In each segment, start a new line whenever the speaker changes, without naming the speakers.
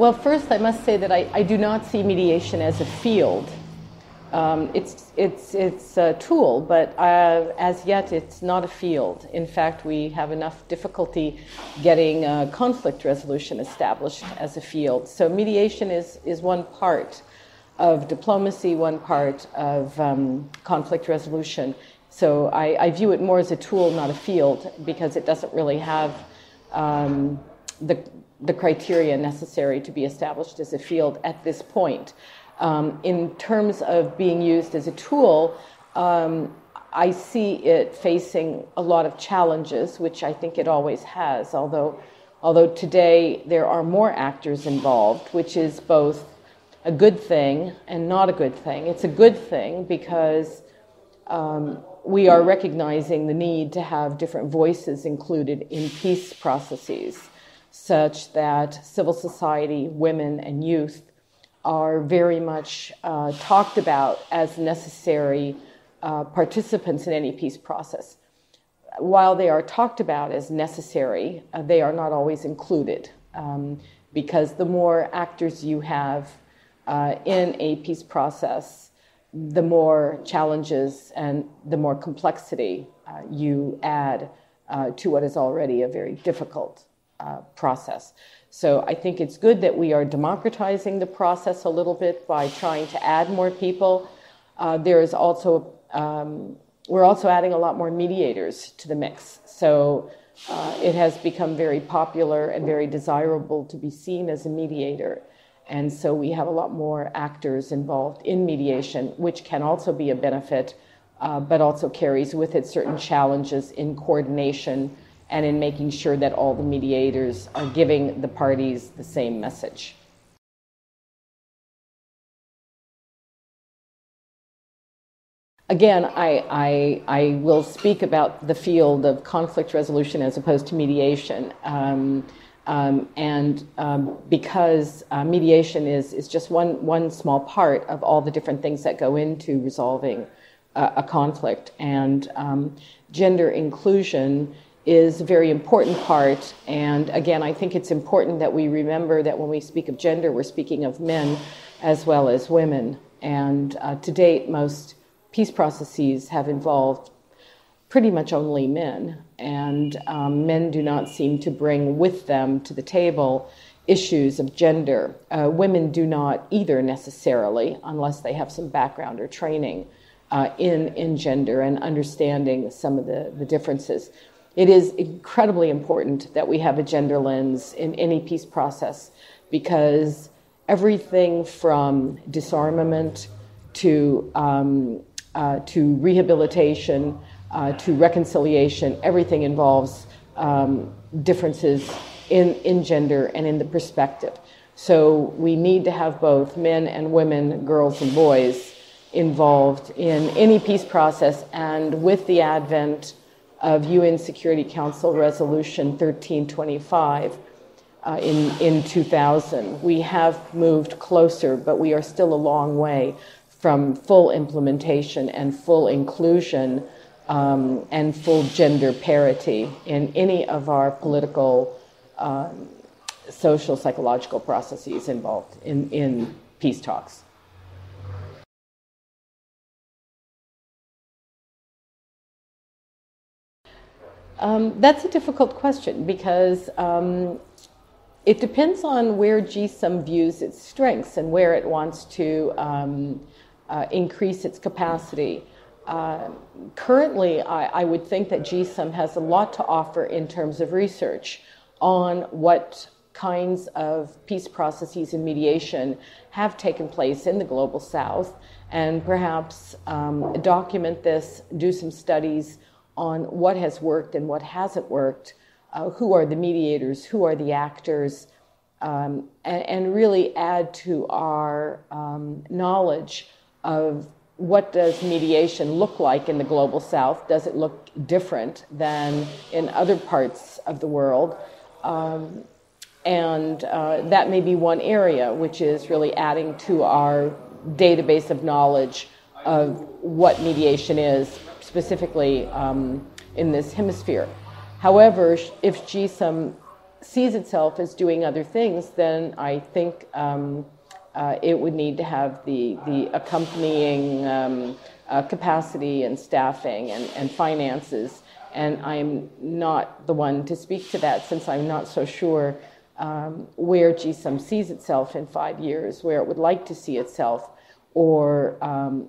Well, first I must say that I do not see mediation as a field. It's a tool, but as yet it's not a field. In fact, we have enough difficulty getting conflict resolution established as a field. So mediation is one part of diplomacy, one part of conflict resolution. So I view it more as a tool, not a field, because it doesn't really have the criteria necessary to be established as a field at this point. In terms of being used as a tool, I see it facing a lot of challenges, which I think it always has, although today there are more actors involved, which is both a good thing and not a good thing. It's a good thing because we are recognizing the need to have different voices included in peace processes, such that civil society, women, and youth are very much talked about as necessary participants in any peace process. While they are talked about as necessary, they are not always included, because the more actors you have in a peace process, the more challenges and the more complexity you add to what is already a very difficult process. So I think it's good that we are democratizing the process a little bit by trying to add more people. There is also, we're also adding a lot more mediators to the mix. So it has become very popular and very desirable to be seen as a mediator. And so we have a lot more actors involved in mediation, which can also be a benefit, but also carries with it certain challenges in coordination and in making sure that all the mediators are giving the parties the same message. Again, I will speak about the field of conflict resolution as opposed to mediation. Because mediation is just one small part of all the different things that go into resolving a conflict. And gender inclusion is a very important part. And again, I think it's important that we remember that when we speak of gender, we're speaking of men as well as women. And to date, most peace processes have involved pretty much only men. And men do not seem to bring with them to the table issues of gender. Women do not either necessarily, unless they have some background or training in gender and understanding some of the differences. It is incredibly important that we have a gender lens in any peace process, because everything from disarmament to rehabilitation to reconciliation, everything involves differences in gender and in the perspective. So we need to have both men and women, girls and boys involved in any peace process. And with the advent of UN Security Council Resolution 1325 in 2000, we have moved closer, but we are still a long way from full implementation and full inclusion and full gender parity in any of our political, social, psychological processes involved in peace talks. That's a difficult question, because it depends on where GSUM views its strengths and where it wants to increase its capacity. Currently, I would think that GSUM has a lot to offer in terms of research on what kinds of peace processes and mediation have taken place in the Global South, and perhaps document this, do some studies on what has worked and what hasn't worked, who are the mediators, who are the actors, and really add to our knowledge of what does mediation look like in the Global South. Does it look different than in other parts of the world? And that may be one area, which is really adding to our database of knowledge of what mediation is, specifically in this hemisphere. However, if GSUM sees itself as doing other things, then I think it would need to have the accompanying capacity and staffing and finances. And I'm not the one to speak to that, since I'm not so sure where GSUM sees itself in 5 years, where it would like to see itself, or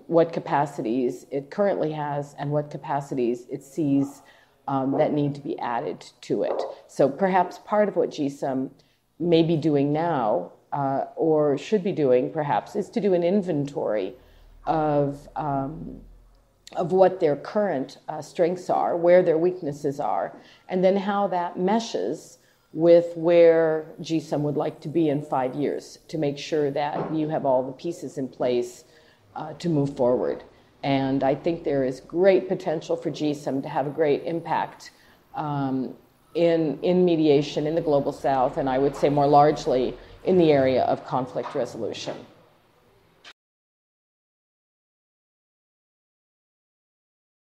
what capacities it currently has and what capacities it sees that need to be added to it. So perhaps part of what GSUM may be doing now, or should be doing perhaps, is to do an inventory of what their current strengths are, where their weaknesses are, and then how that meshes with where GSUM would like to be in 5 years, to make sure that you have all the pieces in place to move forward. And I think there is great potential for GSUM to have a great impact in mediation in the Global South, and I would say more largely in the area of conflict resolution.